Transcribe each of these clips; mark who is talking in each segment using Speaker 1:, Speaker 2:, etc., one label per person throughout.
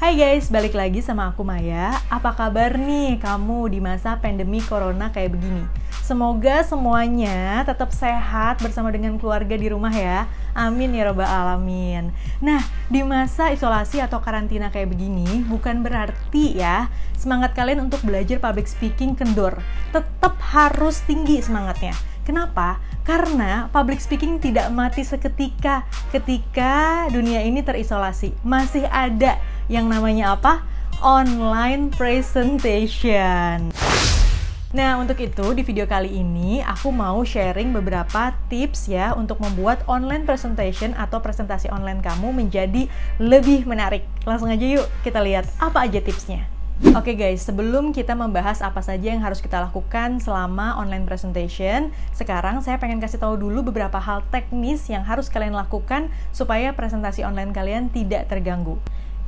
Speaker 1: Hai guys, balik lagi sama aku Maya. Apa kabar nih kamu di masa pandemi corona kayak begini? Semoga semuanya tetap sehat bersama dengan keluarga di rumah ya. Amin ya robbal alamin. Nah, di masa isolasi atau karantina kayak begini, bukan berarti ya semangat kalian untuk belajar public speaking kendor. Tetap harus tinggi semangatnya. Kenapa? Karena public speaking tidak mati seketika ketika dunia ini terisolasi. Masih ada yang namanya apa? Online presentation. Nah, untuk itu di video kali ini aku mau sharing beberapa tips ya untuk membuat online presentation atau presentasi online kamu menjadi lebih menarik. Langsung aja yuk kita lihat apa aja tipsnya. Oke guys, sebelum kita membahas apa saja yang harus kita lakukan selama online presentation, sekarang saya pengen kasih tahu dulu beberapa hal teknis yang harus kalian lakukan supaya presentasi online kalian tidak terganggu.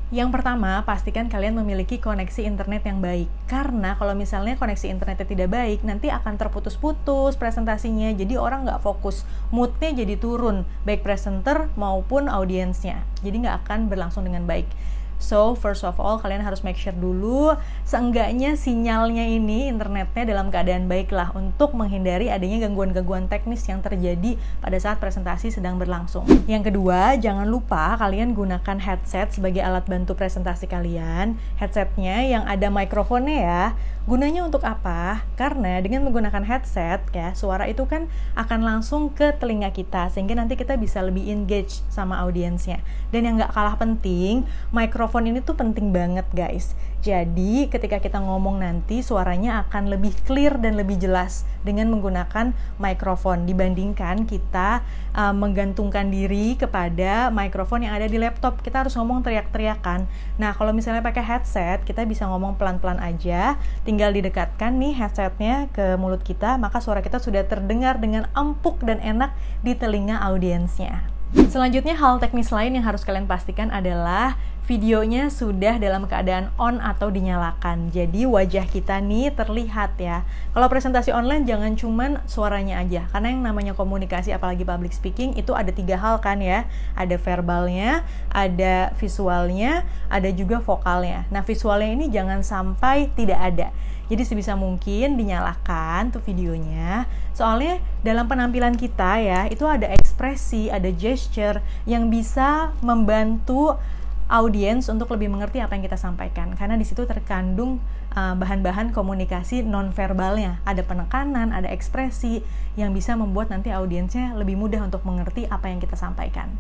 Speaker 1: Yang pertama, pastikan kalian memiliki koneksi internet yang baik. Karena kalau misalnya koneksi internetnya tidak baik, nanti akan terputus-putus presentasinya, jadi orang nggak fokus. Moodnya jadi turun, baik presenter maupun audiensnya. Jadi nggak akan berlangsung dengan baik. So, first of all, kalian harus make sure dulu seenggaknya sinyalnya ini, internetnya dalam keadaan baik lah untuk menghindari adanya gangguan-gangguan teknis yang terjadi pada saat presentasi sedang berlangsung. Yang kedua, jangan lupa kalian gunakan headset sebagai alat bantu presentasi kalian. Headsetnya yang ada mikrofonnya ya. Gunanya untuk apa? Karena dengan menggunakan headset ya, suara itu kan akan langsung ke telinga kita sehingga nanti kita bisa lebih engage sama audiensnya. Dan yang gak kalah penting, mikrofon ini tuh penting banget guys. Jadi ketika kita ngomong nanti suaranya akan lebih clear dan lebih jelas dengan menggunakan mikrofon dibandingkan kita menggantungkan diri kepada mikrofon yang ada di laptop. Kita harus ngomong teriak-teriakan. Nah, kalau misalnya pakai headset, kita bisa ngomong pelan-pelan aja. Tinggal didekatkan nih headsetnya ke mulut kita, maka suara kita sudah terdengar dengan empuk dan enak di telinga audiensnya. Selanjutnya, hal teknis lain yang harus kalian pastikan adalah videonya sudah dalam keadaan on atau dinyalakan. Jadi wajah kita nih terlihat ya. Kalau presentasi online jangan cuman suaranya aja, karena yang namanya komunikasi apalagi public speaking itu ada 3 hal kan ya. Ada verbalnya, ada visualnya, ada juga vokalnya. Nah, visualnya ini jangan sampai tidak ada. Jadi sebisa mungkin dinyalakan tuh videonya. Soalnya dalam penampilan kita ya, itu ada ekspresi, ada gesture yang bisa membantu audiens untuk lebih mengerti apa yang kita sampaikan. Karena di situ terkandung bahan-bahan komunikasi non-verbalnya. Ada penekanan, ada ekspresi yang bisa membuat nanti audiensnya lebih mudah untuk mengerti apa yang kita sampaikan.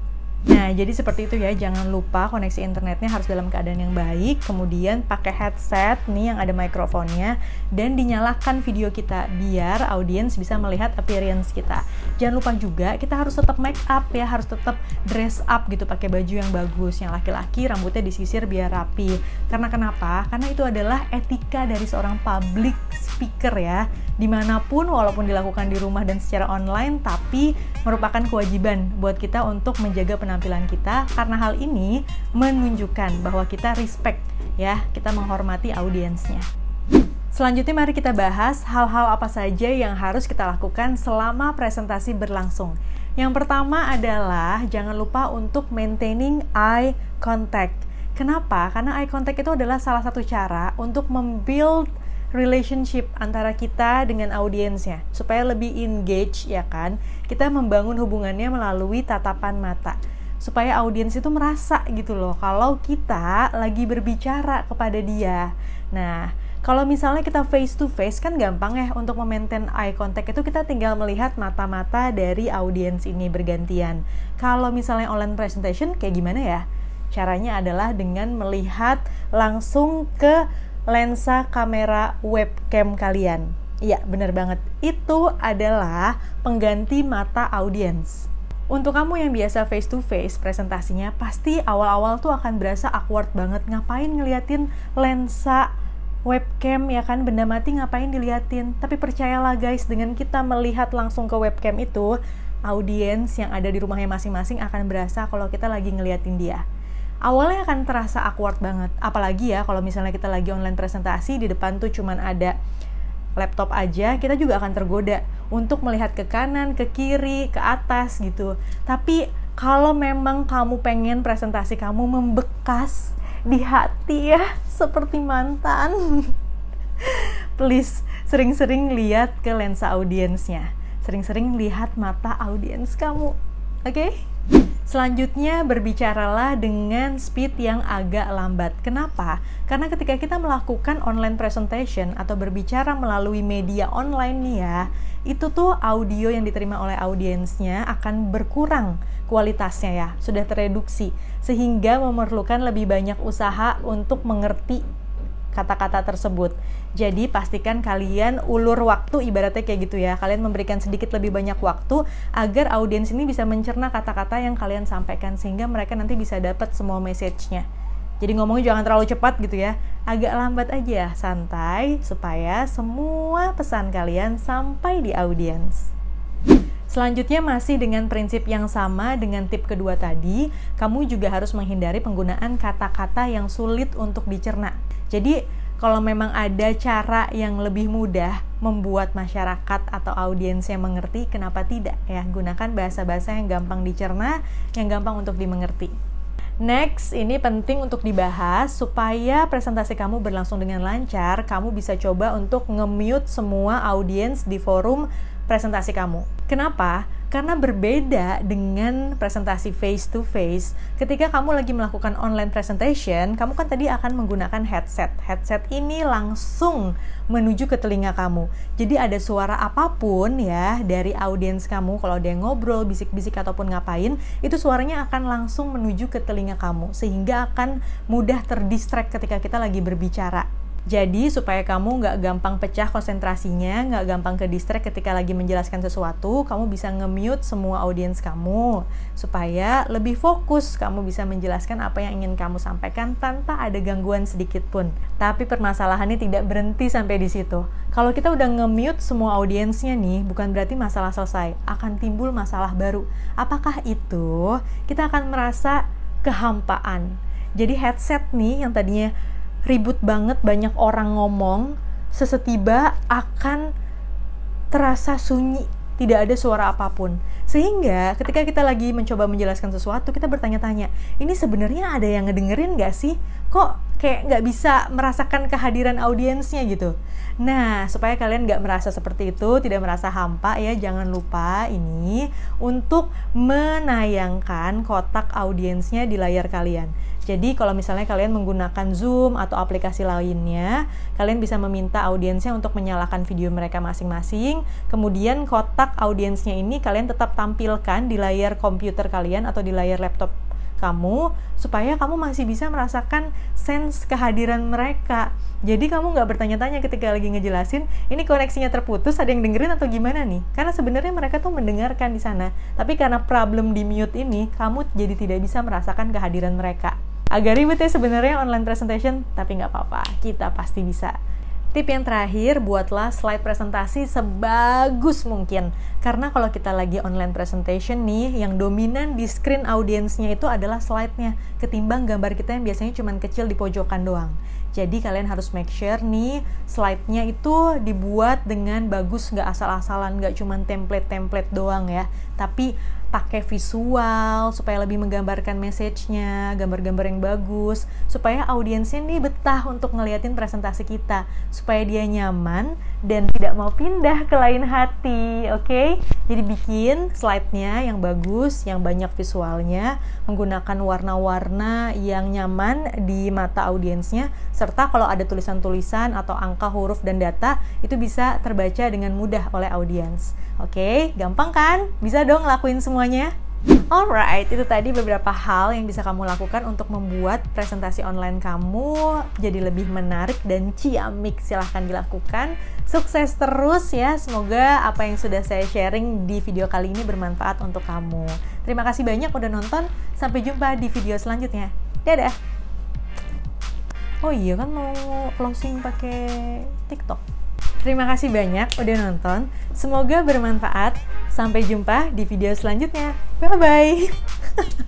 Speaker 1: Nah, jadi seperti itu ya, jangan lupa koneksi internetnya harus dalam keadaan yang baik, kemudian pakai headset nih yang ada mikrofonnya, dan dinyalakan video kita biar audiens bisa melihat appearance kita. Jangan lupa juga kita harus tetap make up ya, harus tetap dress up gitu, pakai baju yang bagus. Yang laki-laki rambutnya disisir biar rapi. Karena kenapa? Karena itu adalah etika dari seorang public speaker ya, dimanapun walaupun dilakukan di rumah dan secara online, tapi merupakan kewajiban buat kita untuk menjaga penampilan kita, karena hal ini menunjukkan bahwa kita respect ya, kita menghormati audiensnya. Selanjutnya mari kita bahas hal-hal apa saja yang harus kita lakukan selama presentasi berlangsung. Yang pertama adalah jangan lupa untuk maintaining eye contact. Kenapa? Karena eye contact itu adalah salah satu cara untuk membuild relationship antara kita dengan audiensnya supaya lebih engage ya kan. Kita membangun hubungannya melalui tatapan mata supaya audiens itu merasa gitu loh kalau kita lagi berbicara kepada dia. Nah, kalau misalnya kita face to face kan gampang ya untuk memaintain eye contact, itu kita tinggal melihat mata-mata dari audiens ini bergantian. Kalau misalnya online presentation kayak gimana ya? Caranya adalah dengan melihat langsung ke lensa kamera webcam kalian. Iya, benar banget. Itu adalah pengganti mata audiens. Untuk kamu yang biasa face to face presentasinya, pasti awal-awal tuh akan berasa awkward banget. Ngapain ngeliatin lensa webcam ya kan, benda mati ngapain diliatin. Tapi percayalah guys, dengan kita melihat langsung ke webcam itu, audiens yang ada di rumahnya masing-masing akan berasa kalau kita lagi ngeliatin dia. Awalnya akan terasa awkward banget, apalagi ya kalau misalnya kita lagi online presentasi, di depan tuh cuman ada laptop aja, kita juga akan tergoda untuk melihat ke kanan, ke kiri, ke atas gitu. Tapi kalau memang kamu pengen presentasi kamu membekas di hati ya, seperti mantan. Please, sering-sering lihat ke lensa audiensnya. Sering-sering lihat mata audiens kamu. Oke? Selanjutnya, berbicaralah dengan speed yang agak lambat. Kenapa? Karena ketika kita melakukan online presentation atau berbicara melalui media online nih ya, itu tuh audio yang diterima oleh audiensnya akan berkurang kualitasnya ya, sudah tereduksi, sehingga memerlukan lebih banyak usaha untuk mengerti kata-kata tersebut. Jadi pastikan kalian ulur waktu, ibaratnya kayak gitu ya. Kalian memberikan sedikit lebih banyak waktu agar audiens ini bisa mencerna kata-kata yang kalian sampaikan, sehingga mereka nanti bisa dapat semua message-nya. Jadi ngomongnya jangan terlalu cepat gitu ya. Agak lambat aja, santai, supaya semua pesan kalian sampai di audiens. Selanjutnya masih dengan prinsip yang sama dengan tip kedua tadi, kamu juga harus menghindari penggunaan kata-kata yang sulit untuk dicerna. Jadi kalau memang ada cara yang lebih mudah membuat masyarakat atau audiens yang mengerti, kenapa tidak ya? Gunakan bahasa-bahasa yang gampang dicerna, yang gampang untuk dimengerti. Next, ini penting untuk dibahas supaya presentasi kamu berlangsung dengan lancar. Kamu bisa coba untuk nge-mute semua audiens di forum presentasi kamu. Kenapa? Karena berbeda dengan presentasi face to face. Ketika kamu lagi melakukan online presentation, kamu kan tadi akan menggunakan headset. Headset ini langsung menuju ke telinga kamu. Jadi ada suara apapun ya dari audiens kamu, kalau dia ngobrol, bisik-bisik ataupun ngapain, itu suaranya akan langsung menuju ke telinga kamu, sehingga akan mudah terdistract ketika kita lagi berbicara. Jadi supaya kamu nggak gampang pecah konsentrasinya, nggak gampang ke distract ketika lagi menjelaskan sesuatu, kamu bisa nge-mute semua audiens kamu supaya lebih fokus kamu bisa menjelaskan apa yang ingin kamu sampaikan tanpa ada gangguan sedikit pun. Tapi permasalahannya tidak berhenti sampai di situ. Kalau kita udah nge-mute semua audiensnya nih, bukan berarti masalah selesai, akan timbul masalah baru. Apakah itu? Kita akan merasa kehampaan. Jadi headset nih yang tadinya ribut banget, banyak orang ngomong, sesetiba akan terasa sunyi, tidak ada suara apapun. Sehingga ketika kita lagi mencoba menjelaskan sesuatu, kita bertanya-tanya, ini sebenarnya ada yang ngedengerin gak sih? Kok kayak gak bisa merasakan kehadiran audiensnya gitu? Nah, supaya kalian gak merasa seperti itu, tidak merasa hampa ya, jangan lupa ini untuk menayangkan kotak audiensnya di layar kalian. Jadi kalau misalnya kalian menggunakan Zoom atau aplikasi lainnya, kalian bisa meminta audiensnya untuk menyalakan video mereka masing-masing. Kemudian kotak audiensnya ini kalian tetap tampilkan di layar komputer kalian atau di layar laptop kamu, supaya kamu masih bisa merasakan sense kehadiran mereka. Jadi kamu nggak bertanya-tanya ketika lagi ngejelasin, ini koneksinya terputus, ada yang dengerin atau gimana nih? Karena sebenarnya mereka tuh mendengarkan di sana. Tapi karena problem di mute ini, kamu jadi tidak bisa merasakan kehadiran mereka. Agak ribet ya sebenarnya online presentation, tapi nggak apa-apa, kita pasti bisa. Tip yang terakhir, buatlah slide presentasi sebagus mungkin. Karena kalau kita lagi online presentation nih, yang dominan di screen audiensnya itu adalah slide-nya, ketimbang gambar kita yang biasanya cuma kecil di pojokan doang. Jadi kalian harus make sure nih, slide-nya itu dibuat dengan bagus, nggak asal-asalan, nggak cuma template-template doang ya. Tapi pakai visual supaya lebih menggambarkan message-nya, gambar-gambar yang bagus, supaya audiensnya nih betah untuk ngeliatin presentasi kita, supaya dia nyaman dan tidak mau pindah ke lain hati, oke? Jadi bikin slide-nya yang bagus, yang banyak visualnya, menggunakan warna-warna yang nyaman di mata audiensnya, serta kalau ada tulisan-tulisan atau angka, huruf, dan data, itu bisa terbaca dengan mudah oleh audiens. Oke, gampang kan? Bisa dong lakuin semuanya? Alright, itu tadi beberapa hal yang bisa kamu lakukan untuk membuat presentasi online kamu jadi lebih menarik dan ciamik. Silahkan dilakukan. Sukses terus ya, semoga apa yang sudah saya sharing di video kali ini bermanfaat untuk kamu. Terima kasih banyak udah nonton, sampai jumpa di video selanjutnya. Dadah! Oh iya kan mau closing pakai TikTok. Terima kasih banyak udah nonton, semoga bermanfaat. Sampai jumpa di video selanjutnya. Bye-bye!